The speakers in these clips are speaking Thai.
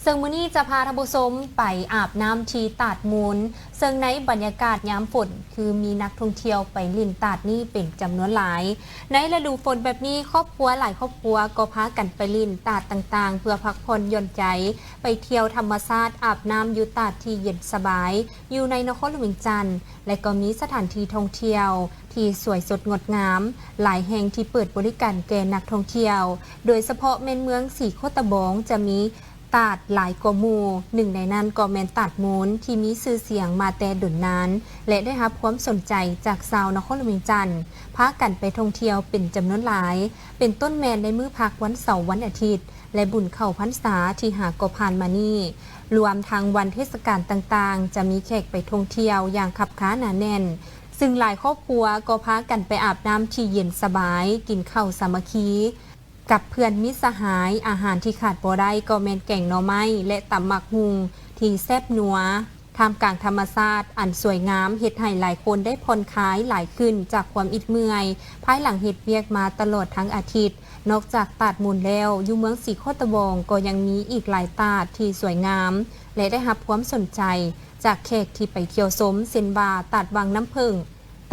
ซึ่งมื้อนี้จะพาท่านผู้ชมไปอาบน้ำที่ตาดมูลซึ่งในบรรยากาศยามฝนคือมีนักท่องเที่ยวไปลิ่นตาดนี่เป็นจำนวนหลายในฤดูฝนแบบนี้ครอบครัวหลายครอบครัวก็พากันไปลิ่นตาดต่างๆเพื่อพักผ่อนหย่อนใจไปเที่ยวธรรมชาติอาบน้ำอยู่ตาดที่เย็นสบายอยู่ในนครหลวงจันทร์และก็มีสถานที่ท่องเที่ยวที่สวยสดงดงามหลายแห่งที่เปิดบริการแก่นักท่องเที่ยวโดยเฉพาะแม่นเมืองสีโคตะบองจะมีตาดหลายกว่าหมู่หนึ่งในนั้นก็แม่นตาดมูลที่มีชื่อเสียงมาแต่ดุนนานและได้รับความสนใจจากชาวนครหลวงจันทร์พากันไปท่องเที่ยวเป็นจำนวนหลายเป็นต้นแมนในมื้อพักวันเสาร์วันอาทิตย์และบุญเข้าพรรษาที่หากผ่านมานี่รวมทั้งวันเทศกาลต่างๆจะมีแขกไปท่องเที่ยวอย่างคับค้าหนาแน่นซึ่งหลายครอบครัวก็พากันไปอาบน้ำที่เย็นสบายกินข้าวสามัคคีกับเพื่อนมิตรสหายอาหารที่ขาดบ่ได้ก็แม่นแกงหน่อไม้และตำหมักฮุงที่แซ่บนัวท่ามกลางธรรมชาติอันสวยงามเฮ็ดให้หลายคนได้ผ่อนคลายหลายขึ้นจากความอิดเมื่อยภายหลังเฮ็ดเวียกมาตลอดทั้งอาทิตย์นอกจากตาดมูลแล้วอยู่เมืองสีโคตะบองก็ยังมีอีกหลายตาดที่สวยงามและได้รับความสนใจจากแขกที่ไปเที่ยวชมเซนบาตาดวังน้ำผึ้ง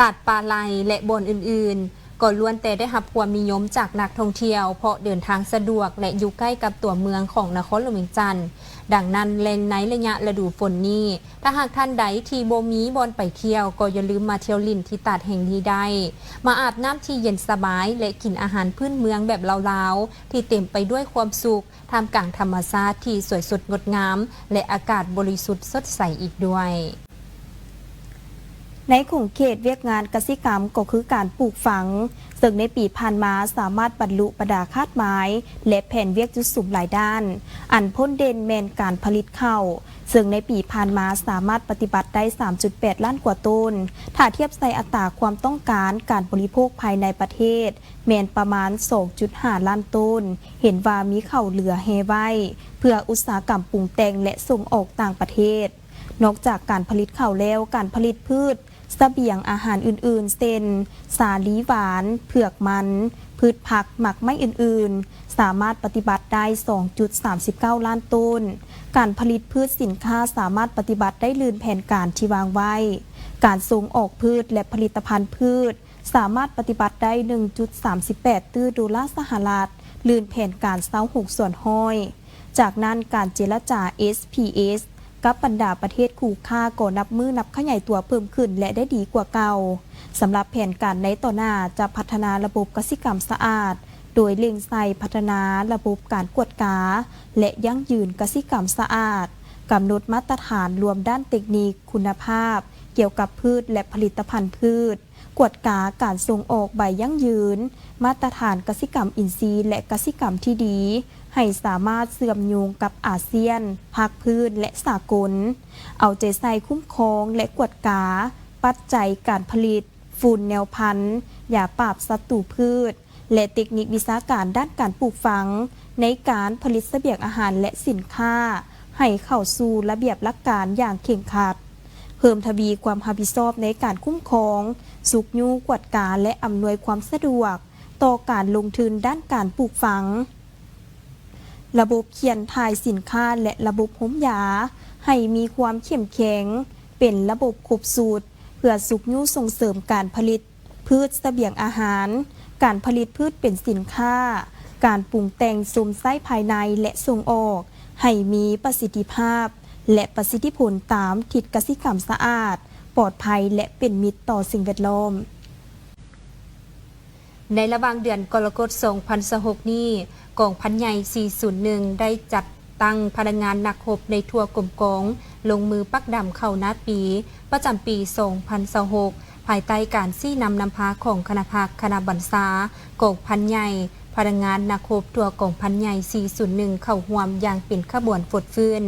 ตาดปลาไหลและบ่อนอื่นๆก็ล้วนแต่ได้รับความนิยมจากนักท่องเที่ยวเพราะเดินทางสะดวกและอยู่ใกล้กับตัวเมืองของนครหลวงจันทร์ดังนั้นแลงในระยะฤดูฝนนี้ถ้าหากท่านใดที่บ่มีบ่อนไปเที่ยวก็อย่าลืมมาเที่ยวลิ่นที่ตาดแห่งนี้ได้มาอาบน้ำที่เย็นสบายและกินอาหารพื้นเมืองแบบลาวๆที่เต็มไปด้วยความสุขท่ามกลางธรรมชาติที่สวยสดงดงามและอากาศบริสุทธิ์สดใสอีกด้วยในขงเขตเวียกงานกสิกรรมก็คือการปลูกฝังซึ่งในปีผ่านมาสามารถบรรลุประดาคาดหมายและแผนเวียกจุดสูงหลายด้านอันพ้นเด่นแมนการผลิตข้าวซึ่งในปีผ่านมาสามารถปฏิบัติได้ 3.8 ล้านกว่าต้นถ้าเทียบใส่อัตราความต้องการการบริโภคภายในประเทศแมนประมาณ 2.5 ล้านต้นเห็นว่ามีข้าวเหลือเฮไว้เพื่ออุตสาหกรรมปรุงแต่งและส่งออกต่างประเทศนอกจากการผลิตข้าวแล้วการผลิตพืชเสบียงอาหารอื่นๆเช่นสาลีหวานเผือกมันพืชผักหมักไม้อื่นๆสามารถปฏิบัติได้ 2.39 ล้านต้นการผลิตพืชสินค้าสามารถปฏิบัติได้ลื่นแผนการที่วางไว้การส่งออกพืชและผลิตภัณฑ์พืชสามารถปฏิบัติได้ 1.38 ตื้อดอลลาร์สหรัฐลื่นแผนการ26ส่วนห้อยจากนั้นการเจรจา SPSกับบรรดาประเทศคู่ค้าก็นับมือนับขยายตัวเพิ่มขึ้นและได้ดีกว่าเก่าสำหรับแผนการในต่อหน้าจะพัฒนาระบบกสิกรรมสะอาดโดยเล็งใส่พัฒนาระบบการกวดกาและยั่งยืนกสิกรรมสะอาดกำหนดมาตรฐานรวมด้านเทคนิคคุณภาพเกี่ยวกับพืชและผลิตภัณฑ์พืชกวดกาการส่งออกใบยั่งยืนมาตรฐานกสิกรรมอินทรีย์และกสิกรรมที่ดีให้สามารถเสื่อมโยงกับอาเซียนภาคพื้นและสากลเอาใจใส่คุ้มครองและกวดกาปัจจัยการผลิตฝุ่นแนวพันธุ์ยาปราบศัตรูพืชและเทคนิควิชาการด้านการปลูกฝังในการผลิตเสบียงอาหารและสินค้าให้เข้าสู่ระเบียบหลักการอย่างเคร่งครัดเพิ่มทวีความรับผิดชอบในการคุ้มครองสุขยูกวดกาและอำนวยความสะดวกต่อการลงทุนด้านการปลูกฝังระบบเขียนถ่ายสินค้าและระบบห้มยาให้มีความเข้มแข็งเป็นระบบครบสูตรเพื่อสุขยูส่งเสริมการผลิตพืชเสบียงอาหารการผลิตพืชเป็นสินค้าการปรุงแต่งสมไส้ภายในและส่งออกให้มีประสิทธิภาพและประสิทธิผลตามทิศกสิกรรมสะอาดปลอดภัยและเป็นมิตรต่อสิ่งแวดล้อมในระหว่างเดือนกรกฎาคม2026นี้กองพันใหญ่ 401 ได้จัดตั้งพนักงานนักรบในทั่วกรมกองลงมือปักดำเข้าหน้าปีประจำปี 2026 ภายใต้การชี้นำพาของคณะพักคณะบรรษากองพันใหญ่พนักงานนักรบทั่วกองพันใหญ่ 401 เข้าร่วมอย่างเป็นขบวนฟดฟื้น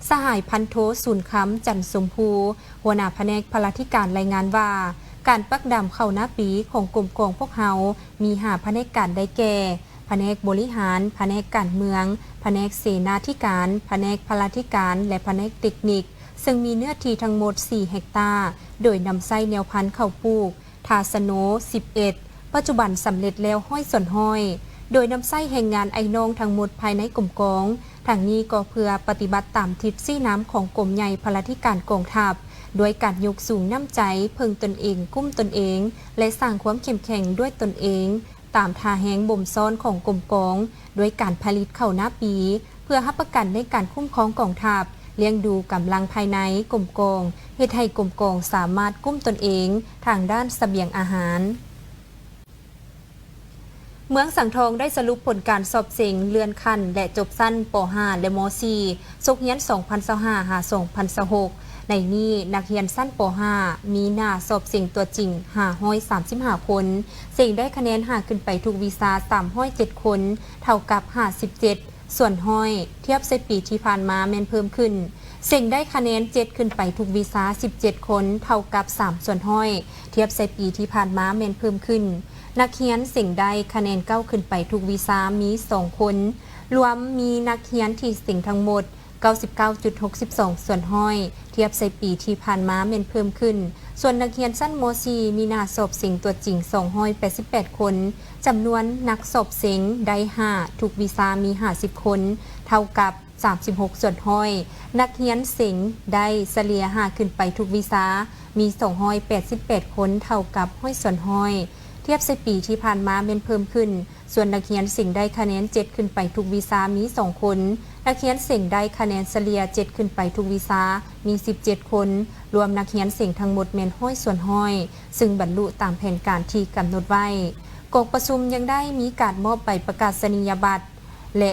สหายพันโทศูนย์ค้ำจันทร์สมภูหัวหน้าแผนกพลาธิการรายงานว่าการปักดำเข้าหน้าปีของกรมกองพวกเฮามี5แผนกการได้แก่แผนกบริหารแผนกการเมืองแผนกเสนาธิการแผนกพลาธิการและแผนกเทคนิคซึ่งมีเนื้อที่ทั้งหมด4เฮกตาร์โดยนำไส้แนวพันธุ์ข้าวปลูกทาสโน11ปัจจุบันสำเร็จแล้วห้อยส่วนห้อย โดยนำไส้แห่งงานไอ้นองทั้งหมดภายในกรมกองทางนี้ก็เพื่อปฏิบัติตามทิศซี่น้ำของกรมใหญ่พลธิการกองทัพด้วยการยกสูงน้ำใจเพิ่งตนเองกุ้มตนเองและสร้างความเข้มแข็งด้วยตนเองตามท่าแหงบ่มซ้อนของกรมกองด้วยการผลิตเข้าหน้าปีเพื่อรับประกันในการคุ้มครองกองทัพเลี้ยงดูกำลังภายในกรมกองเฮ็ดให้กรมกองสามารถกุ้มตนเองทางด้านเสบียงอาหารเมืองสังทองได้สรุปผลการสอบเสียงเลื่อนขั้นและจบสั้นป .5 และม .4 สุกเฮียน 2025-2026 ในนี้นักเรียนสั้นป .5 มีหน้าสอบเสียงตัวจริง535 คนเสียงได้คะแนน5ขึ้นไปทุกวีซ่า307 คนเท่ากับ57ส่วนห้อยเทียบเซปีที่ผ่านมาแม่นเพิ่มขึ้นเสียงได้คะแนน7ขึ้นไปทุกวีซ่า17 คนเท่ากับ3ส่วนห้อยเทียบเซปีที่ผ่านมาแม่นเพิ่มขึ้นนักเรียนสิ่งใดคะแนน9ขึ้นไปทุกวีซ่ามี2คนรวมมีนักเรียนที่สิ่งทั้งหมด 99.62 ส่วนห้อยเทียบใส่ปีที่ผ่านมาเป็นเพิ่มขึ้นส่วนนักเรียนสั้นม .4 มีหน้าสอบสิ่งตัวจริง288 คนจำนวนนักสอบเสียงได้5ทุกวีซ่ามี50 คนเท่ากับ36ส่วนห้อยนักเรียนเสียงได้เฉลี่ย5ขึ้นไปทุกวีซ่ามี288 คนเท่ากับห้อยส่วนห้อยเทียบใส่ปีที่ผ่านมาเป็นเพิ่มขึ้นส่วนนักเรียนสิ่งได้คะแนน7ขึ้นไปทุกวีซ่ามี2คนนักเรียนสิ่งได้คะแนนเฉลี่ย7ขึ้นไปทุกวีซ่ามี17คนรวมนักเรียนสิ่งทั้งหมดแม่นห้อยส่วนห้อยซึ่งบรรลุตามแผนการที่กำหนดไว้กองประชุมยังได้มีการมอบใบประกาศนียบัตรและ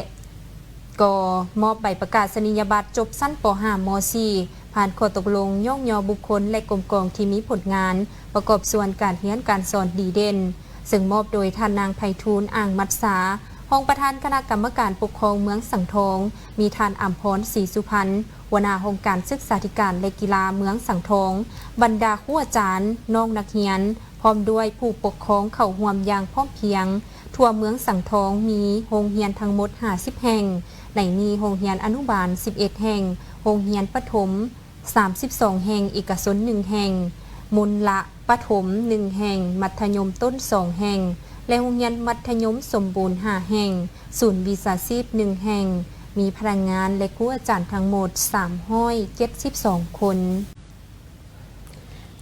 ก็มอบใบประกาศนียบัตรจบสั้นป .5 ม .4 ผ่านข้อตกลงย่องยอบุคคลและกรมกองที่มีผลงานประกอบส่วนการเรียนการสอนดีเด่นซึ่งมอบโดยท่านนางไพฑูรย์อ่างมัตสารองประธานคณะกรรมการปกครองเมืองสังทองมีท่านอัมพรศรีสุพรรณหัวหน้าองค์การศึกษาธิการและกีฬาเมืองสังทองบรรดาครูอาจารย์น้องนักเรียนพร้อมด้วยผู้ปกครองเข้าร่วมอย่างพร้อมเพรียงทั่วเมืองสังทองมีโรงเรียนทั้งหมด50แห่งในนี้โรงเรียนอนุบาล11แห่งโรงเรียนประถม32แห่งเอกชน1แห่งมูลละประถม1แห่งมัธยมต้น2แห่งและโรงเรียนมัธยมสมบูรณ์5แห่งศูนย์วิชาชีพ1แห่งมีพนักงานและครูอาจารย์ทั้งหมด372คน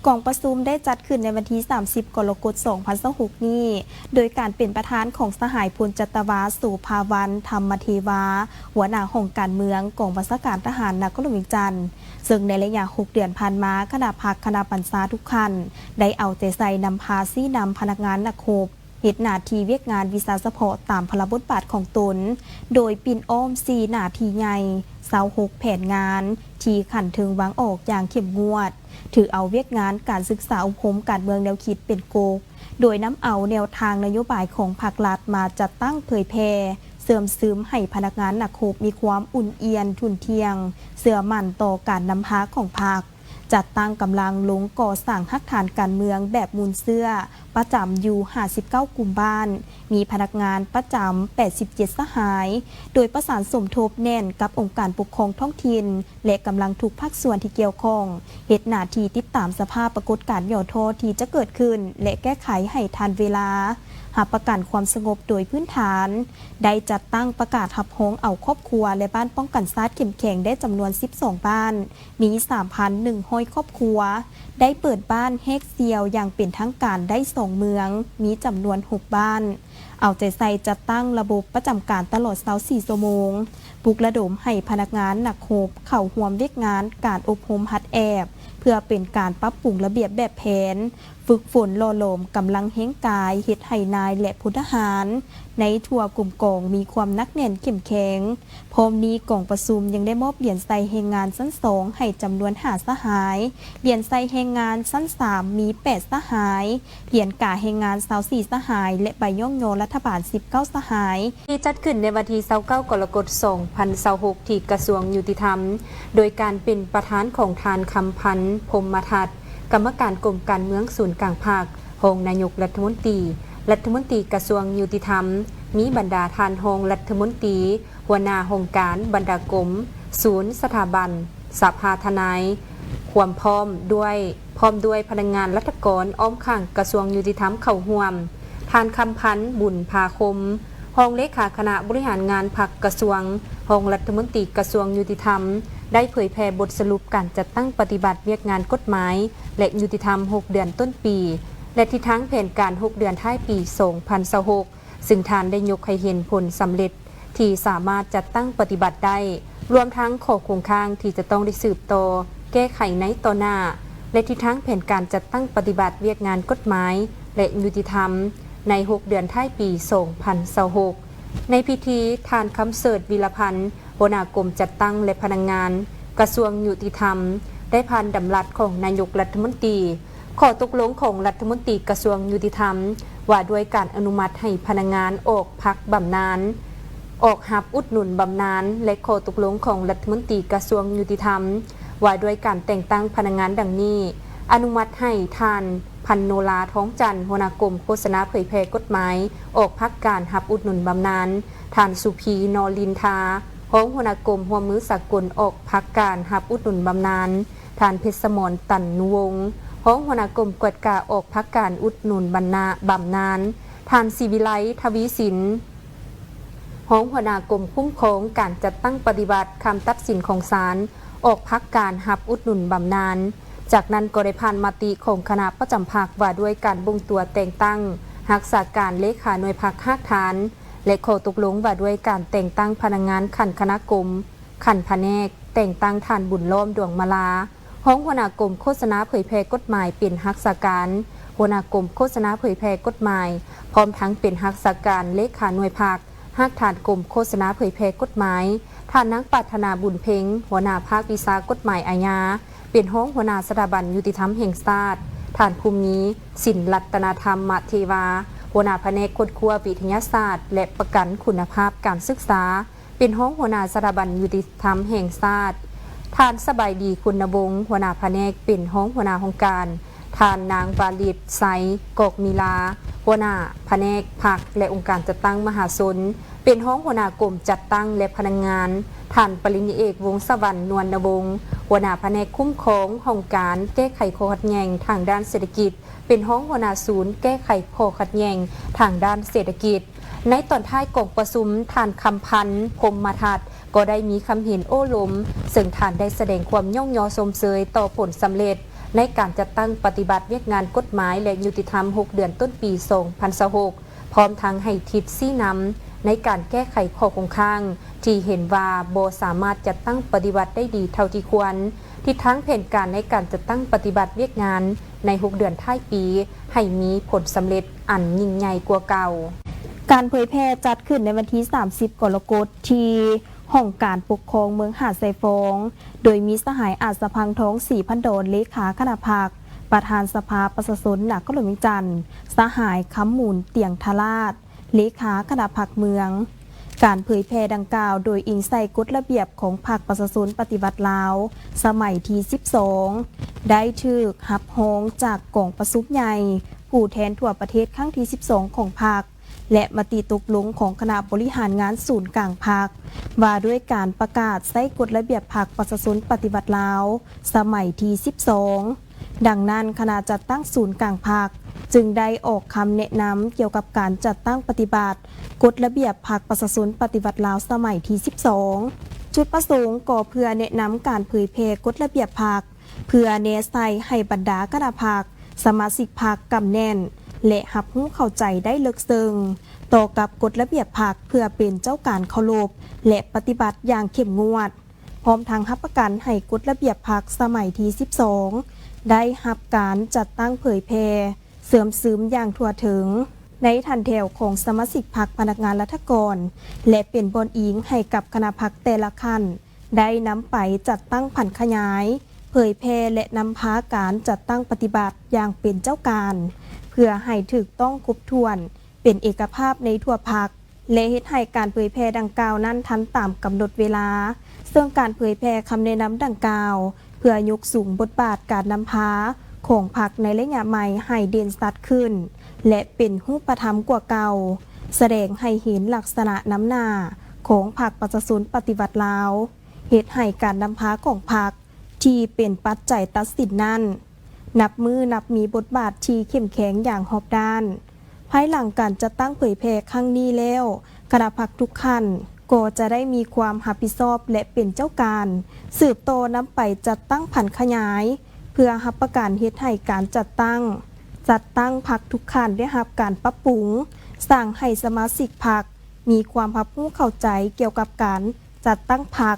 กองประชุมได้จัดขึ้นในวันที่30 กรกฎาคม 2026 นี้โดยการเป็นประธานของสหายพลจัตวาสุภาวันธรรมเทวาหัวหน้าของการเมืองกองบัญชาการทหารนครหลวงเวียงจันทน์ซึ่งในระยะ6 เดือนผ่านมาคณะพักคณะปัญชาทุกขั้นได้เอาใจใส่นำพาซี่นำพนักงานนักโขบเหตุหน้าที่เวียกงานวิสาเฉพาะตามพระบทบาทของตนโดยปินอ้อม4หน้าที่ใหญ่26แผนงานที่ขันถึงวางออกอย่างเข้มงวดถือเอาเวียกงานการศึกษาอบรมการเมืองแนวคิดเป็นโกกโดยนำเอาแนวทางนโยบายของภาครัฐมาจัดตั้งเผยแพร่เสริมซึมให้พนักงานนักโขบมีความอุ่นเอียนทุนเทียงเสื่อมั่นต่อการนำพาของพรรคจัดตั้งกำลังลงก่อสร้างฮักฐานการเมืองแบบมูลเสื้อประจำอยู่59กลุ่มบ้านมีพนักงานประจำ87สหายโดยประสานสมทบแน่นกับองค์การปกครองท้องถิ่นและกำลังทุกภาคส่วนที่เกี่ยวข้องเหตุหน้าที่ติดตามสภาพปรากฏการณ์ย่อท้อที่จะเกิดขึ้นและแก้ไขให้ทันเวลาหาประกันความสงบโดยพื้นฐานได้จัดตั้งประกาศหับห้องเอาครอบครัวและบ้านป้องกันซาดเข้มแข็งได้จำนวน12บ้านมี 3,100 ครอบครัวได้เปิดบ้านเฮกเซียวอย่างเป็นทางการได้2เมืองมีจำนวน6บ้านเอาใจใส่จัดตั้งระบบประจำการตลอด24ชั่วโมงปลุกระดมให้พนักงานนักโขบเข้าร่วมเวียกงานการอบรมหัดแอบเพื่อเป็นการปรับปรุงระเบียบแบบแผนฝึกฝนหล่อหลอมกำลังแห่งกายเฮ็ดให้นายและพลทหารในทั่วกลุ่มกองมีความนักแน่นเข้มแข็งพร้อมนี้กองประชุมยังได้มอบเหรียญไซแรงงานชั้น2ให้จำนวน5สหายเหรียญไซแรงงานชั้น3มี8สหายเหรียญกาแรงงาน24สหายและใบย่องโยรัฐบาล19สหายที่จัดขึ้นในวันที่29 กรกฎาคม 2026 ที่กระทรวงยุติธรรมโดยการเป็นประธานของทานคำพันธ์พรหมทัศน์กรรมการกรมการเมืองศูนย์กลางภาครองนายกรัฐมนตรีกระทรวงยุติธรรมมีบรรดาทานรองรัฐมนตรีหัวหน้าองค์การบรรดากรมศูนย์สถาบันสภาทนายความพร้อมด้วยพนักงานรัฐกรอ้อมข้างกระทรวงยุติธรรมเข้าร่วมทานคำพันธ์บุญพาคม รองเลขาคณะบริหารงานพรรคกระทรวงรองรัฐมนตรีกระทรวงยุติธรรมได้เผยแพร่บทสรุปการจัดตั้งปฏิบัติเวียกงานกฎหมายและยุติธรรม6 เดือนต้นปีและทิศทางแผนการ6 เดือนท้ายปี 2026 ซึ่งทานได้ยกให้เห็นผลสำเร็จที่สามารถจัดตั้งปฏิบัติได้รวมทั้งข้อคงค้างที่จะต้องได้สืบต่อแก้ไขในต่อหน้าและทิศทางแผนการจัดตั้งปฏิบัติเวียกงานกฎหมายและยุติธรรมใน6 เดือนท้ายปี 2026 ในพิธีทานคำเสด็จวิรพันธ์หัวหน้ากรมจัดตั้งและพนักงานกระทรวงยุติธรรมได้ผ่านดำรัสของนายกรัฐมนตรีข้อตกลงของรัฐมนตรีกระทรวงยุติธรรมว่าด้วยการอนุมัติให้พนักงานออกพักบำนาญออกหับอุดหนุนบำนาญและข้อตกลงของรัฐมนตรีกระทรวงยุติธรรมว่าด้วยการแต่งตั้งพนักงานดังนี้อนุมัติให้ท่านพันโนลาท้องจันทร์หัวหน้ากรมโฆษณาเผยแพร่กฎหมายออกพักการหับอุดหนุนบำนาญท่านสุพีนอลินทาห้องหัวหน้ากรมหัวมือสากลออกพักการหับอุดหนุนบำนาญท่านเพชรสมรตันนุวงศ์ห้องหัวหน้ากรมกวดกาออกพักการอุดหนุนบำนาญท่านศิวิไลทวีสินห้องหัวหน้ากรมคุ้มครองการจัดตั้งปฏิบัติคำตัดสินของศาลออกพักการหับอุดหนุนบำนาญจากนั้นก็ได้ผ่านมติของคณะประจำพรรคว่าด้วยการบ่งตัวแต่งตั้งรักษาการเลขาหน่วยพรรคภาคฐานและข้อตกลงว่าด้วยการแต่งตั้งพนักงานขันคณะกรมขันแผนกแต่งตั้งท่านบุญล้อมดวงมาลาห้องหัวหน้ากรมโฆษณาเผยแพร่กฎหมายเป็นรักษาการหัวหน้ากรมโฆษณาเผยแพร่กฎหมายพร้อมทั้งเป็นรักษาการเลขาหน่วยพรรคหักฐานกรมโฆษณาเผยแพร่กฎหมายท่านนักปรารถนาบุญเพ็งหัวหน้าภาควิชากฎหมายอาญาเป็นห้องหัวหน้าสถาบันยุติธรรมแห่งชาติท่านภูมิสินรัตนธรรมมเทวาหัวหน้าแผนกค้นคว้าวิทยาศาสตร์และประกันคุณภาพการศึกษาเป็นห้องหัวหน้าสถาบันยุติธรรมแห่งชาติท่านสบายดีคุณวงศ์หัวหน้าแผนกเป็นห้องหัวหน้าองค์การท่านนางวาลิดไซกอกมีลาหัวหน้าแผนกผักและองค์การจัดตั้งมหาชนเป็นห้องหัวหน้ากรมจัดตั้งและพนักงานท่านปริญญาเอกวงศ์สวรรค์นวลนวงศ์หัวหน้าแผนกคุ้มครองห้องการแก้ไขข้อขัดแย้งทางด้านเศรษฐกิจเป็นห้องหัวหน้าศูนย์แก้ไขข้อขัดแย้งทางด้านเศรษฐกิจในตอนท้ายกองประชุมท่านคำพันธ์พรหมทัศน์ก็ได้มีคำเห็นโอ้ล้มซึ่งท่านได้แสดงความย่องยอชมเชยต่อผลสำเร็จในการจัดตั้งปฏิบัติเวียกงานกฎหมายและยุติธรรม6 เดือนต้นปี 2026 พร้อมทั้งให้ทิศชี้นำในการแก้ไขข้อคงค้างที่เห็นว่าบ่สามารถจัดตั้งปฏิบัติได้ดีเท่าที่ควรทิศทางแผนการในการจัดตั้งปฏิบัติเวียกงานใน6 เดือนท้ายปีให้มีผลสำเร็จอันยิ่งใหญ่กว่าเก่าการเผยแพร่จัดขึ้นในวันที่ 30 กรกฎาคมที่ห้องการปกครองเมืองหาดทรายฟองโดยมีสหายอาจสะพังท้องศรีพันโดนเลขาคณะพรรคประธานสภาประชาชนนครหลวงเวียงจันทร์สหายคำมูลเตียงทราชเลขาคณะพรรคเมืองการเผยแพร่ดังกล่าวโดยอิงใส่กฎระเบียบของพรรคประชาชนปฏิบัติลาวสมัยที่ 12 ได้ถูกหับฮ้องจากกองประชุมใหญ่ผู้แทนทั่วประเทศครั้งที่ 12 ของพรรคและมติตกลงของคณะบริหารงานศูนย์กลางพรรคว่าด้วยการประกาศใช้กฎระเบียบพรรคประชาชนปฏิบัติลาวสมัยที่ 12 ดังนั้นคณะจัดตั้งศูนย์กลางพรรคจึงได้ออกคำแนะนำเกี่ยวกับการจัดตั้งปฏิบัติกฎระเบียบพรรคประชาชนปฏิบัติลาวสมัยที่ 12 จุดประสงค์ก็เพื่อแนะนำการเผยแพร่กฎระเบียบพรรคเพื่อแนใส่ให้บรรดาคณะพรรคสมาชิกพรรคกำแน่นและรับรู้เข้าใจได้ลึกซึ้งต่อกับกฎระเบียบพรรคเพื่อเป็นเจ้าการเคารพและปฏิบัติอย่างเข้มงวดพร้อมทางรับประกันให้กฎระเบียบพรรคสมัยที่ 12 ได้รับการจัดตั้งเผยแพร่เสื่อมซึมอย่างทั่วถึงในทันแถวของสมาชิกพรรคพนักงานรัฐกรและเป็นบอนอิงให้กับคณะพรรคแต่ละขั้นได้นำไปจัดตั้งผันขยายเผยแพร่และนำพาการจัดตั้งปฏิบัติอย่างเป็นเจ้าการเพื่อให้ถูกต้องครบถ้วนเป็นเอกภาพในทั่วพรรคและเฮ็ดให้การเผยแพร่ดังกล่าวนั้นทันตามกำหนดเวลาซึ่งการเผยแพร่คำแนะนำดังกล่าวเพื่อยกสูงบทบาทการนำพาของพรรคในระยะใหม่ให้เด่นชัดขึ้นและเป็นรูปธรรมกว่าเก่าแสดงให้เห็นลักษณะน้ำหน้าของพรรคประชาชนปฏิบัติลาวเฮ็ดให้การนำพาของพรรคที่เป็นปัจจัยตัดสินนั้นนับมือนับมีบทบาทที่เข้มแข็งอย่างรอบด้านภายหลังการจัดตั้งเผยแพร่ครั้งนี้แล้ว คณะพรรคทุกขั้นก็จะได้มีความรับผิดชอบและเป็นเจ้าการสืบโตนำไปจัดตั้งผันขยาย เพื่อรับประกันเฮ็ดให้การจัดตั้งพรรคทุกขั้นได้รับการปรับปรุงสร้างให้สมาชิกพรรคมีความรับรู้เข้าใจเกี่ยวกับการจัดตั้งพรรค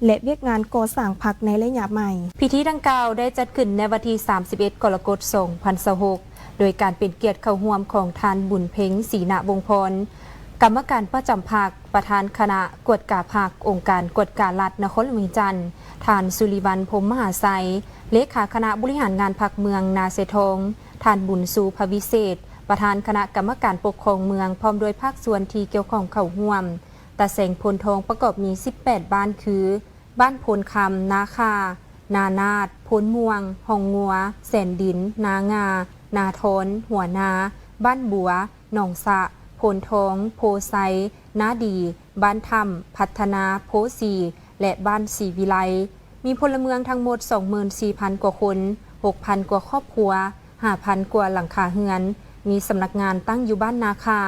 และเวียกงานก่อสร้างพรรคในระยะใหม่ พิธีดังกล่าวได้จัดขึ้นในวันที่ 31 กรกฎาคม 2026 โดยการเป็นเกียรติเข้าร่วมของทานบุญเพ็งศรีณวงศ์พรกรรมการประจำพรรคประธานคณะกวดกาพรรคองค์การกวดการัฐนครหลวงจันทร์ทานสุริวัลย์พรหมมหาไสยเลขาคณะบริหารงานพรรคเมืองนาเสทงทานบุญสูภวิเศษประธานคณะกรรมการปกครองเมืองพร้อมโดยภาคส่วนที่เกี่ยวข้องเข้าร่วมตาเสงพลทองประกอบมี 18 บ้านคือบ้านโพนคำนาคานานาดโพนม่วงหองงัวแสนดินนางานาทนหัวนาบ้านบัวหนองสะโพนทองโพไซนาดีบ้านถ้ำพัฒนาโพสีและบ้านศรีวิไลมีพลเมืองทั้งหมด 24,000 กว่าคน 6,000 กว่าครอบครัว 5,000 กว่าหลังคาเรือนมีสำนักงานตั้งอยู่บ้านนาคา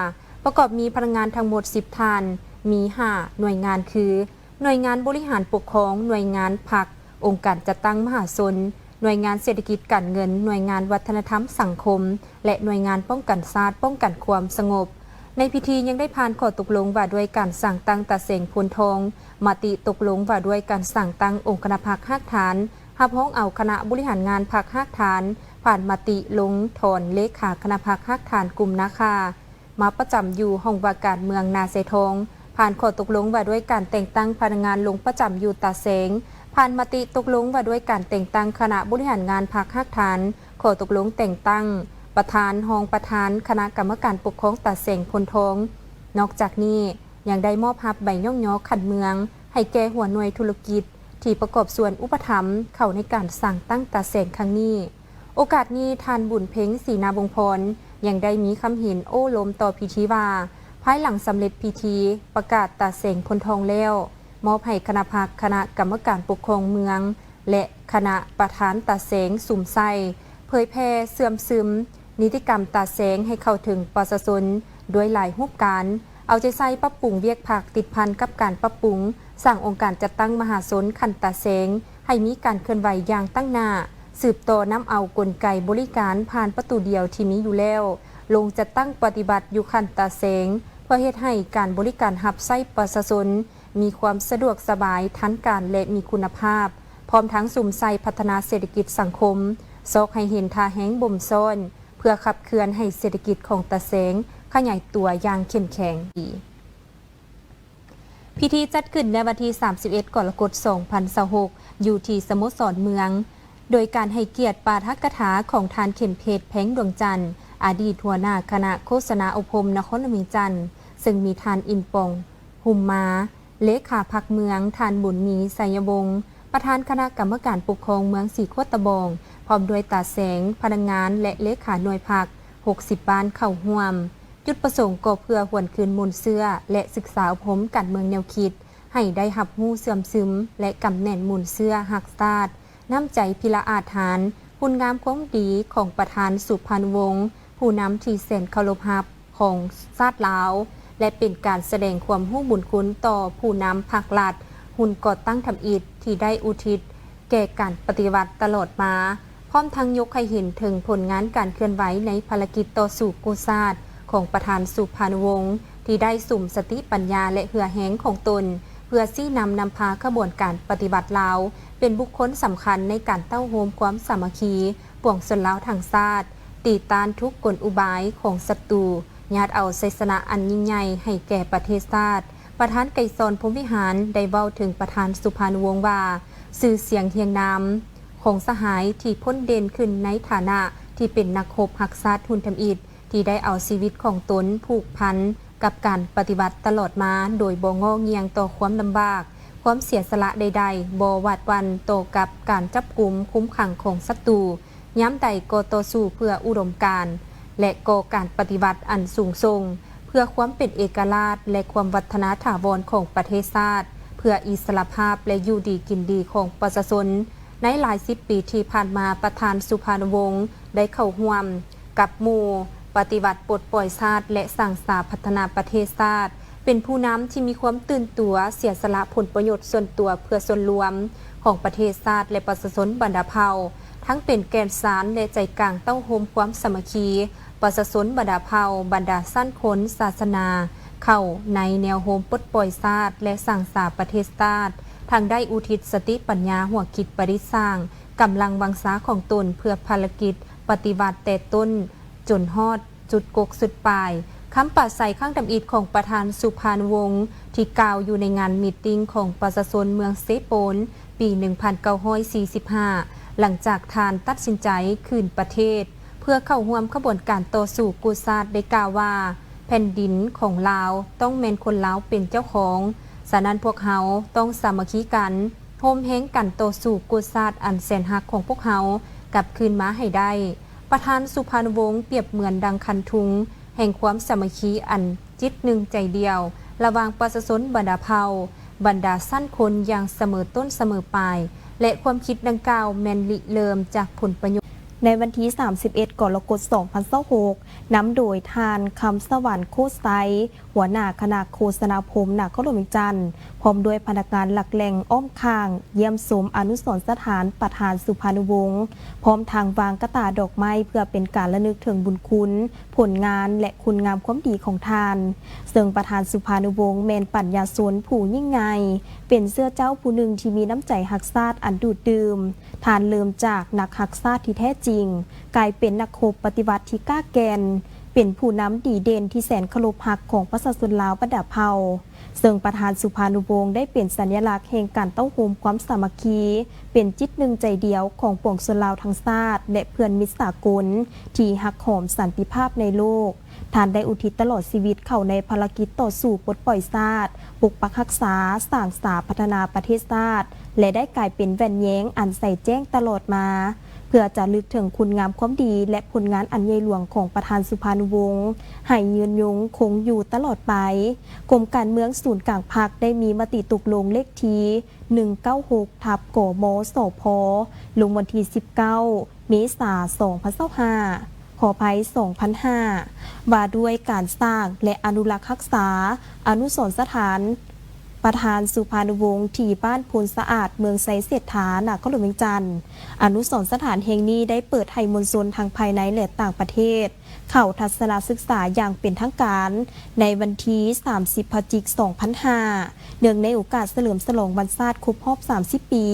ประกอบมีพนักงานทั้งหมด 10 ท่านมี5หน่วยงานคือหน่วยงานบริหารปกครองหน่วยงานพรรคองค์การจัดตั้งมหาชนหน่วยงานเศรษฐกิจการเงินหน่วยงานวัฒนธรรมสังคมและหน่วยงานป้องกันชาติป้องกันความสงบในพิธียังได้ผ่านข้อตกลงว่าด้วยการสั่งตั้งตาเสงพลทองมติตกลงว่าด้วยการสั่งตั้งองค์คณะพรรคหักฐานหับห้องเอาคณะบริหารงานพรรคหักฐานผ่านมติลงถอนเลขาคณะพรรคหักฐานกลุ่มนาคามาประจำอยู่ห้องว่าการเมืองนาเสทงผ่านข้อตกลงว่าด้วยการแต่งตั้งพนักงานลงประจำอยู่ตาเสงผ่านมติตกลงว่าด้วยการแต่งตั้งคณะบริหารงานพรรคหักฐานข้อตกลงแต่งตั้งประธานรองประธานคณะกรรมการปกครองตาเสงพลทองนอกจากนี้ยังได้มอบรับใบย่องย่อขันเมืองให้แก่หัวหน่วยธุรกิจที่ประกอบส่วนอุปถัมภ์เข้าในการสั่งตั้งตาเสงครั้งนี้โอกาสนี้ทานบุญเพ็งศรีณวงศ์พรยังได้มีคำเห็นโอ้ลมต่อพิธีว่าภายหลังสำเร็จพิธีประกาศตาเสงพลทองแล้วมอบให้คณะพรรคคณะกรรมการปกครองเมืองและคณะประธานตาเสงสุมไส้เผยแพร่เสื่อมซึมนิติกรรมตาเสงให้เข้าถึงประชาชนด้วยหลายรูปการเอาใจใส่ปรับปรุงเวียกผักติดพันกับการปรับปรุงสร้างองค์การจัดตั้งมหาชนขันตาเสงให้มีการเคลื่อนไหวอย่างตั้งหน้าสืบต่อนำเอากลไกบริการผ่านประตูเดียวที่มีอยู่แล้วลงจัดตั้งปฏิบัติอยู่ขันตาเสงเพื่อเฮ็ดให้การบริการรับใช้ประชาชนมีความสะดวกสบายทันการและมีคุณภาพพร้อมทั้งสุ่มใส่พัฒนาเศรษฐกิจสังคมซอกให้เห็นท่าแห้งบ่มซ่อนเพื่อขับเคลื่อนให้เศรษฐกิจของตาเสงขยายตัวอย่างเข้มแข็งพิธีจัดขึ้นในวันที่ 31 กรกฎาคม 2026 อยู่ที่สโมสรเมืองโดยการให้เกียรติปาฐกถาของทานเข็มเพชรแพงดวงจันทร์อดีตหัวหน้าคณะโฆษณาอบรมนครหลวงจันทร์ซึ่งมีทานอินปองหุมมาเลขาพรรคเมืองทานบุญมีไสยวงศ์ประธานคณะกรรมการปกครองเมืองสีโคตะบองพร้อมด้วยตาแสงพนักงานและเลขาหน่วยพรรค60 บ้านเข้าร่วมจุดประสงค์ก็เพื่อหวนคืนมูลเสื้อและศึกษาอบรมการเมืองแนวคิดให้ได้หับหู้เสื่อมซึมและกำแน่นมูลเสื้อหักซาดน้ำใจพิละอาถรรพ์คุณงามความดีของประธานสุพรรณวงศ์ผู้นำที่แสนเคารพรักของชาติลาวและเป็นการแสดงความรู้บุญคุณต่อผู้นำภาครัฐหุ่นก่อตั้งทำอิฐที่ได้อุทิศแก่การปฏิวัติตลอดมาพร้อมทั้งยกให้เห็นถึงผลงานการเคลื่อนไหวในภารกิจต่อสู้กู้ชาติของประธานสุพรรณวงศ์ที่ได้สุ่มสติปัญญาและเหือแห้งของตนเพื่อชี้นำพาขบวนการปฏิบัติลาวเป็นบุคคลสำคัญในการเต้าโฮมความสามัคคีปวงชนลาวทางชาติตีต้านทุกกลอุบายของศัตรูญาติเอาชัยชนะอันยิ่งใหญ่ให้แก่ประเทศชาติประธานไกรสอนพรหมวิหารได้เว้าถึงประธานสุพรรณวงศ์ว่าชื่อเสียงเทียงนามของสหายที่พ้นเด่นขึ้นในฐานะที่เป็นนักรบหักชาติหุ่นทำอิฐที่ได้เอาชีวิตของตนผูกพันกับการปฏิบัติตลอดมาโดยบ่งอเงียงต่อความลำบากความเสียสละใดๆบ่หวาดหวั่นต่อกับการจับกุมคุ้มขังของศัตรูย้ำใดก็ต่อสู้เพื่ออุดมการณ์และก่อการปฏิบัติอันสูงส่งเพื่อความเป็นเอกราชและความวัฒนถาวรของประเทศชาติเพื่ออิสรภาพและอยู่ดีกินดีของประชาชนในหลาย10 ปีที่ผ่านมาประธานสุพรรณวงศ์ได้เข้าร่วมกับหมู่ปฏิบัติปลดปล่อยชาติและสร้างสรรค์พัฒนาประเทศชาติ เป็นผู้นำที่มีความตื่นตัวเสียสละผลประโยชน์ส่วนตัวเพื่อส่วนรวมของประเทศชาติและประชาชนบรรดาเผ่าทั้งเป็นแกนสารและใจกลางเต้าโฮมความสามัคคีประชาชนบรรดาเผ่าบรรดาสั้นคนศาสนาเข้าในแนวโฮมปลดปล่อยชาติและสร้างสาประเทศชาติทางได้อุทิศสติปัญญาหัวคิดปริสร้างกำลังวังษาของตนเพื่อภารกิจปฏิบัติแต่ต้นจนฮอดจุดกกสุดปลายคำปราศรัยข้างดำอิดของประธานสุพรรณวงศ์ที่กล่าวอยู่ในงานมีตติ้งของประชาชนเมืองเซโปนปี 1945 หลังจากทานตัดสินใจคืนประเทศเพื่อเข้าร่วมขบวนการต่อสู้กู้ชาติได้กล่าวว่าแผ่นดินของลาวต้องแม่นคนลาวเป็นเจ้าของฉะนั้นพวกเฮาต้องสามัคคีกันโฮมเฮงกันต่อสู้กู้ชาติอันแสนหักของพวกเฮากลับคืนมาให้ได้ประธานสุพรรณวงศ์เปรียบเหมือนดังคันทุงแห่งความสามัคคีอันจิตหนึ่งใจเดียวระหว่างประชาชนบรรดาเผ่าบรรดาสั้นคนอย่างเสมอต้นเสมอปลายและความคิดดังกล่าวแมนริเริ่มจากผลประโยชน์ในวันที่ 31 กรกฎาคม 2026 นำโดยทานคำสวรรค์โคไซหัวหน้าคณะโฆษณาภมนครหลวงจันทร์พร้อมด้วยพนักงานหลักแหล่งอ้อมข้างเยี่ยมชมอนุสรณ์สถานประธานสุพรรณวงศ์พร้อมทางวางกระตาดอกไม้เพื่อเป็นการระลึกถึงบุญคุณผลงานและคุณงามความดีของทานซึ่งประธานสุพรรณวงศ์แมนปัญญาสนผู้ยิ่งใหญ่เป็นเสื้อเจ้าผู้หนึ่งที่มีน้ำใจหักชาติอันดูดดื่มทานเริ่มจากนักหักชาติที่แท้จริงกลายเป็นนักโคปฏิวัติที่กล้าแกนเป็นผู้นำดีเด่นที่แสนเคารพรักของประชาชนลาวบรรดาเผ่าซึ่งประธานสุพรรณวงศ์ได้เป็นสัญลักษณ์แห่งการเต้าโฮมความสามัคคีเป็นจิตหนึ่งใจเดียวของปวงชนลาวทั้งชาติและเพื่อนมิตรสากลที่หักหอมสันติภาพในโลกท่านได้อุทิศตลอดชีวิตเข้าในภารกิจต่อสู้ปลดปล่อยชาติปกปักรักษาสร้างสาพัฒนาประเทศชาติและได้กลายเป็นแว่นแย้งอันใส่แจ้งตลอดมาเพื่อจะลึกถึงคุณงามความดีและผลงานอันใหญ่หลวงของประธานสุพรรณวงศ์ให้ยืนยงคงอยู่ตลอดไปกรมการเมืองศูนย์กลางพรรคได้มีมติตกลงเลขที่196/กมสพลงวันที่19 เมษายน 2025ขออภัย 2005 ว่าด้วยการสร้างและอนุรักษ์รักษาอนุสรณ์สถานประธานสุพรรณวงศ์ที่บ้านพลสะอาดเมืองไซเศรษฐานครหลวงเวียงจันทร์อนุสรณ์สถานแห่งนี้ได้เปิดให้มวลชนทางภายในและต่างประเทศเข้าทัศนศึกษาอย่างเป็นทางการในวันที่30 พฤศจิกายน 2005เนื่องในโอกาสเฉลิมฉลองวันชาติครบรอบ30 ปี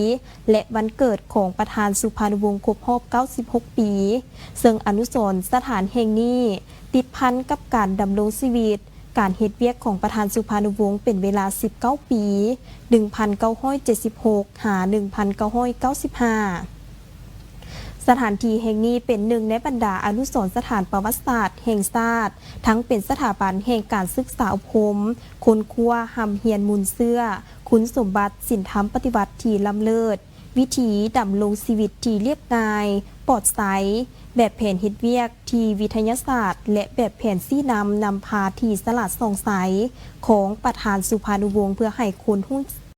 และวันเกิดของประธานสุพรรณวงศ์ครบรอบ96 ปีซึ่งอนุสรณ์สถานแห่งนี้ติดพันกับการดำรงชีวิตการเฮ็ดเวียกของประธานสุพรรณวงศ์เป็นเวลา19 ปี 1976 หา 1995 สถานที่แห่งนี้เป็นหนึ่งในบรรดาอนุสรณ์สถานประวัติศาสตร์แห่งชาติทั้งเป็นสถาบันแห่งการศึกษาอบรมค้นคว้าหำเฮียนมูลเสื้อคุณสมบัติศีลธรรมปฏิบัติที่ล้ำเลิศวิถีดำรงชีวิตที่เรียบง่ายปลอดใสแบบแผนเฮ็ดเวียกที่วิทยาศาสตร์และแบบแผนนำพาที่สลัดส่องใสของประธานสุพรรณวงศ์เพื่อให้คนรู้